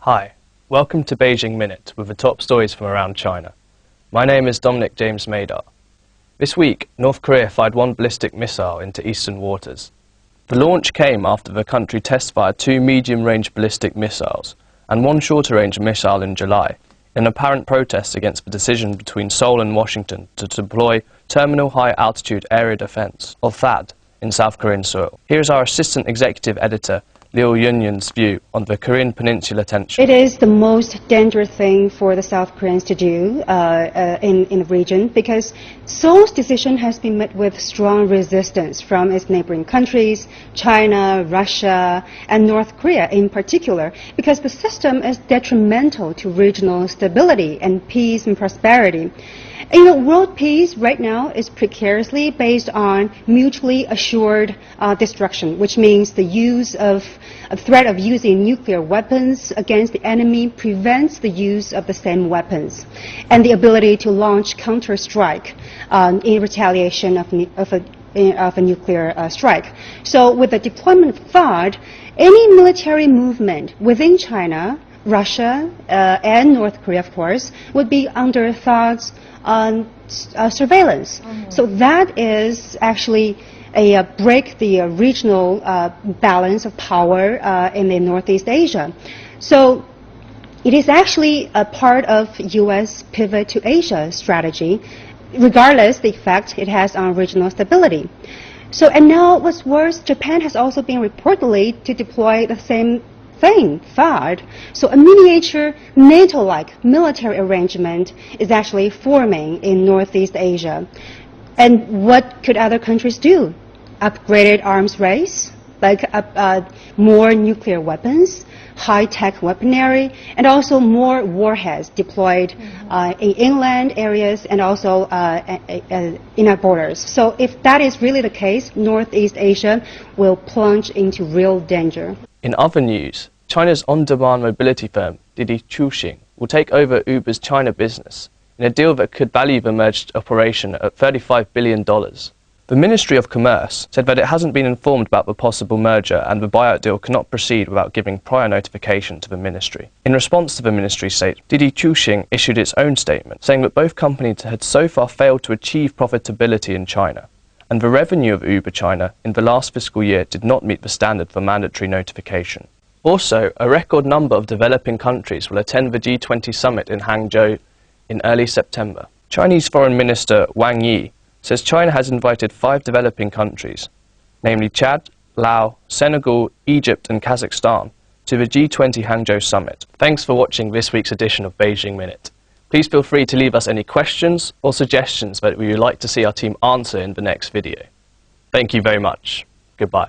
Hi, welcome to Beijing Minute with the top stories from around China. My name is Dominic James Madar. This week, North Korea fired one ballistic missile into eastern waters. The launch came after the country test-fired two medium-range ballistic missiles and one shorter-range missile in July, in an apparent protest against the decision between Seoul and Washington to deploy Terminal High Altitude Area Defense, or THAAD, in South Korean soil. Here is our Assistant Executive Editor, Liu Yunyun's view on the Korean Peninsula tension. It is the most dangerous thing for the South Koreans to do in the region because Seoul's decision has been met with strong resistance from its neighboring countries, China, Russia, and North Korea in particular, because the system is detrimental to regional stability and peace and prosperity. World peace right now is precariously based on mutually assured destruction, which means the use of a threat of using nuclear weapons against the enemy prevents the use of the same weapons, and the ability to launch counter-strike in retaliation of a nuclear strike. So with the deployment of THAAD, any military movement within China, Russia, and North Korea, of course, would be under THAAD's surveillance. So that is actually break the regional balance of power in the Northeast Asia. So it is actually a part of U.S. pivot to Asia strategy, regardless the effect it has on regional stability. So, and now what's worse, Japan has also been reportedly to deploy the same thing, THAAD. So a miniature NATO-like military arrangement is actually forming in Northeast Asia. And what could other countries do? Upgraded arms race, like more nuclear weapons, high-tech weaponry, and also more warheads deployed in inland areas and also in our borders. So if that is really the case, Northeast Asia will plunge into real danger. In other news, China's on-demand mobility firm, Didi Chuxing, will take over Uber's China business in a deal that could value the merged operation at $35 billion. The Ministry of Commerce said that it hasn't been informed about the possible merger and the buyout deal cannot proceed without giving prior notification to the ministry. In response to the ministry's statement, Didi Chuxing issued its own statement, saying that both companies had so far failed to achieve profitability in China, and the revenue of Uber China in the last fiscal year did not meet the standard for mandatory notification. Also, a record number of developing countries will attend the G20 Summit in Hangzhou in early September. Chinese Foreign Minister Wang Yi says China has invited 5 developing countries, namely Chad, Laos, Senegal, Egypt and Kazakhstan, to the G20 Hangzhou Summit. Thanks for watching this week's edition of Beijing Minute. Please feel free to leave us any questions or suggestions that we would like to see our team answer in the next video. Thank you very much. Goodbye.